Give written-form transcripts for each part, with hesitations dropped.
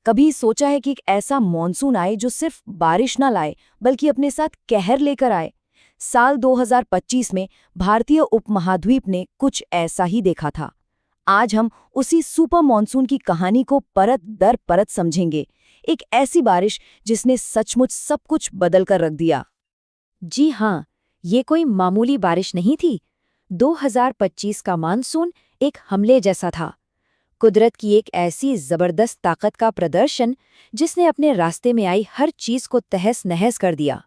कभी सोचा है कि एक ऐसा मॉनसून आए जो सिर्फ बारिश ना लाए बल्कि अपने साथ कहर लेकर आए? साल 2025 में भारतीय उपमहाद्वीप ने कुछ ऐसा ही देखा था। आज हम उसी सुपर मॉनसून की कहानी को परत दर परत समझेंगे। एक ऐसी बारिश जिसने सचमुच सब कुछ बदल कर रख दिया। जी हाँ, ये कोई मामूली बारिश नहीं थी। 2025 का मानसून एक हमले जैसा था। कुदरत की एक ऐसी जबरदस्त ताकत का प्रदर्शन जिसने अपने रास्ते में आई हर चीज को तहस नहस कर दिया।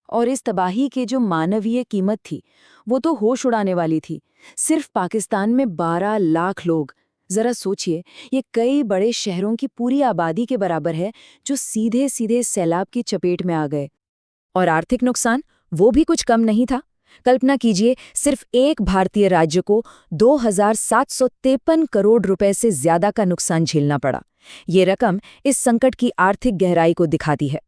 और इस तबाही के जो मानवीय कीमत थी वो तो होश उड़ाने वाली थी। सिर्फ पाकिस्तान में 12 लाख लोग, जरा सोचिए, ये कई बड़े शहरों की पूरी आबादी के बराबर है, जो सीधे सीधे सैलाब की चपेट में आ गए। और आर्थिक नुकसान वो भी कुछ कम नहीं था। कल्पना कीजिए, सिर्फ एक भारतीय राज्य को 2753 करोड़ रुपए से ज्यादा का नुकसान झेलना पड़ा। ये रकम इस संकट की आर्थिक गहराई को दिखाती है।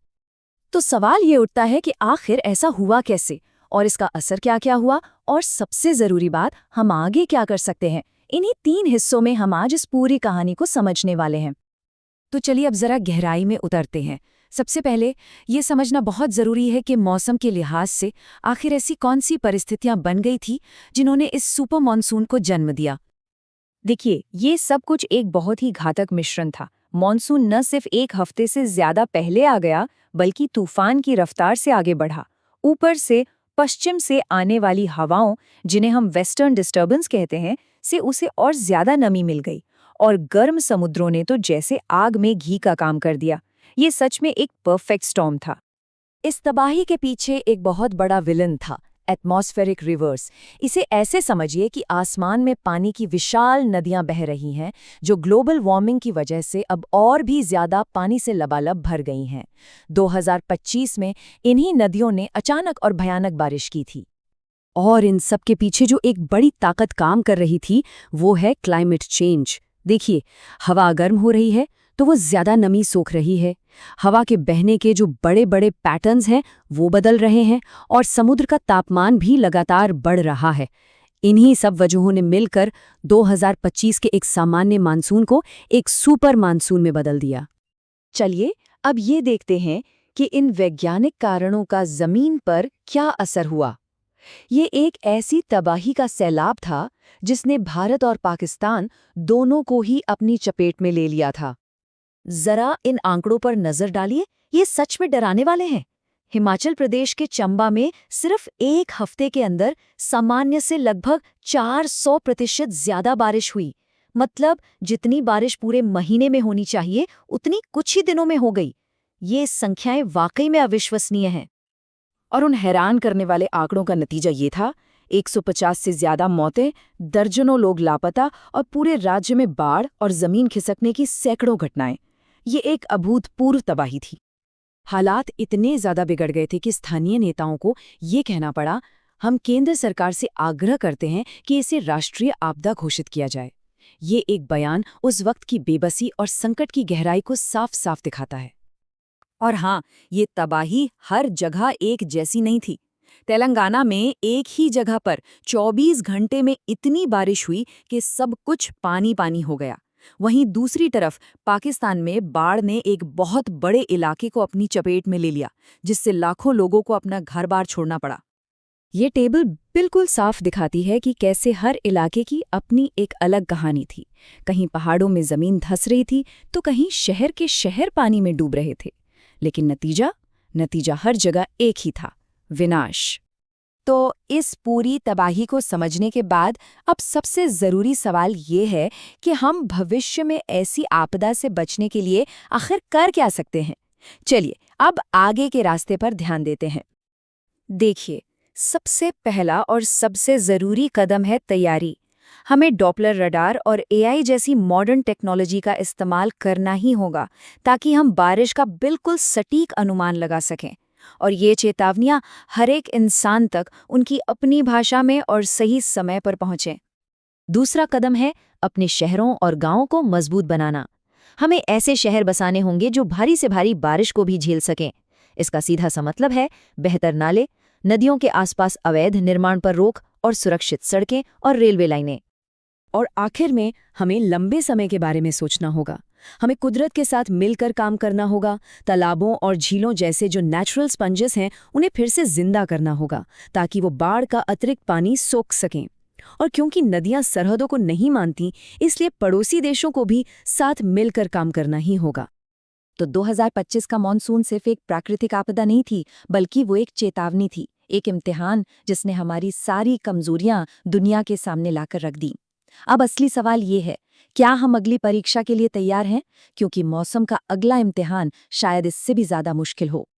तो सवाल ये उठता है कि आखिर ऐसा हुआ कैसे और इसका असर क्या-क्या हुआ, और सबसे जरूरी बात, हम आगे क्या कर सकते हैं। इन्हीं 3 हिस्सों में हम आज इस पूरी कहानी को समझने वाले हैं। तो चलिए अब जरा गहराई में उतरते हैं। सबसे पहले ये समझना बहुत ज़रूरी है कि मौसम के लिहाज से आखिर ऐसी कौन सी परिस्थितियां बन गई थी जिन्होंने इस सुपर मॉनसून को जन्म दिया। देखिए, ये सब कुछ एक बहुत ही घातक मिश्रण था। मॉनसून न सिर्फ एक हफ्ते से ज्यादा पहले आ गया, बल्कि तूफान की रफ्तार से आगे बढ़ा। ऊपर से पश्चिम से आने वाली हवाओं, जिन्हें हम वेस्टर्न डिस्टर्बेंस कहते हैं, से उसे और ज्यादा नमी मिल गई। और गर्म समुद्रों ने तो जैसे आग में घी का काम कर दिया। ये सच में एक परफेक्ट स्टॉर्म था। इस तबाही के पीछे एक बहुत बड़ा विलन था, एटमॉस्फेरिक रिवर्स। इसे ऐसे समझिए कि आसमान में पानी की विशाल नदियां बह रही हैं, जो ग्लोबल वार्मिंग की वजह से अब और भी ज्यादा पानी से लबालब भर गई हैं। 2025 में इन्हीं नदियों ने अचानक और भयानक बारिश की थी। और इन सब के पीछे जो एक बड़ी ताकत काम कर रही थी, वो है क्लाइमेट चेंज। देखिए, हवा गर्म हो रही है तो वो ज्यादा नमी सोख रही है। हवा के बहने के जो बड़े बड़े पैटर्न्स हैं वो बदल रहे हैं, और समुद्र का तापमान भी लगातार बढ़ रहा है। इन्हीं सब वजहों ने मिलकर 2025 के एक सामान्य मानसून को एक सुपर मानसून में बदल दिया। चलिए अब ये देखते हैं कि इन वैज्ञानिक कारणों का जमीन पर क्या असर हुआ। ये एक ऐसी तबाही का सैलाब था जिसने भारत और पाकिस्तान दोनों को ही अपनी चपेट में ले लिया था। जरा इन आंकड़ों पर नजर डालिए, ये सच में डराने वाले हैं। हिमाचल प्रदेश के चंबा में सिर्फ एक हफ्ते के अंदर सामान्य से लगभग 400% ज्यादा बारिश हुई। मतलब जितनी बारिश पूरे महीने में होनी चाहिए उतनी कुछ ही दिनों में हो गई। ये संख्याएं वाकई में अविश्वसनीय हैं। और उन हैरान करने वाले आंकड़ों का नतीजा ये था, 150 से ज्यादा मौतें, दर्जनों लोग लापता और पूरे राज्य में बाढ़ और जमीन खिसकने की सैकड़ों घटनाएं। ये एक अभूतपूर्व तबाही थी। हालात इतने ज्यादा बिगड़ गए थे कि स्थानीय नेताओं को ये कहना पड़ा, हम केंद्र सरकार से आग्रह करते हैं कि इसे राष्ट्रीय आपदा घोषित किया जाए। ये एक बयान उस वक्त की बेबसी और संकट की गहराई को साफ साफ दिखाता है। और हाँ, ये तबाही हर जगह एक जैसी नहीं थी। तेलंगाना में एक ही जगह पर 24 घंटे में इतनी बारिश हुई कि सब कुछ पानी पानी हो गया। वहीं दूसरी तरफ पाकिस्तान में बाढ़ ने एक बहुत बड़े इलाके को अपनी चपेट में ले लिया, जिससे लाखों लोगों को अपना घर-बार छोड़ना पड़ा। ये टेबल बिल्कुल साफ दिखाती है कि कैसे हर इलाके की अपनी एक अलग कहानी थी। कहीं पहाड़ों में जमीन धंस रही थी तो कहीं शहर के शहर पानी में डूब रहे थे। लेकिन नतीजा हर जगह एक ही था, विनाश। तो इस पूरी तबाही को समझने के बाद अब सबसे ज़रूरी सवाल ये है कि हम भविष्य में ऐसी आपदा से बचने के लिए आखिर कर क्या सकते हैं। चलिए अब आगे के रास्ते पर ध्यान देते हैं। देखिए, सबसे पहला और सबसे ज़रूरी कदम है तैयारी। हमें डॉपलर रडार और एआई जैसी मॉडर्न टेक्नोलॉजी का इस्तेमाल करना ही होगा, ताकि हम बारिश का बिल्कुल सटीक अनुमान लगा सकें। और ये चेतावनियां हर एक इंसान तक उनकी अपनी भाषा में और सही समय पर पहुंचें। दूसरा कदम है अपने शहरों और गांवों को मजबूत बनाना। हमें ऐसे शहर बसाने होंगे जो भारी से भारी बारिश को भी झेल सकें। इसका सीधा सा मतलब है बेहतर नाले, नदियों के आसपास अवैध निर्माण पर रोक और सुरक्षित सड़कें और रेलवे लाइनें। और आखिर में हमें लंबे समय के बारे में सोचना होगा। हमें कुदरत के साथ मिलकर काम करना होगा। तालाबों और झीलों जैसे जो नेचुरल स्पंजेस हैं, उन्हें फिर से जिंदा करना होगा ताकि वो बाढ़ का अतिरिक्त पानी सोख सकें। और क्योंकि नदियां सरहदों को नहीं मानती, इसलिए पड़ोसी देशों को भी साथ मिलकर काम करना ही होगा। तो 2025 का मॉनसून सिर्फ एक प्राकृतिक आपदा नहीं थी, बल्कि वो एक चेतावनी थी, एक इम्तिहान जिसने हमारी सारी कमजोरियां दुनिया के सामने लाकर रख दी। अब असली सवाल ये है, क्या हम अगली परीक्षा के लिए तैयार हैं? क्योंकि मौसम का अगला इम्तिहान शायद इससे भी ज्यादा मुश्किल हो।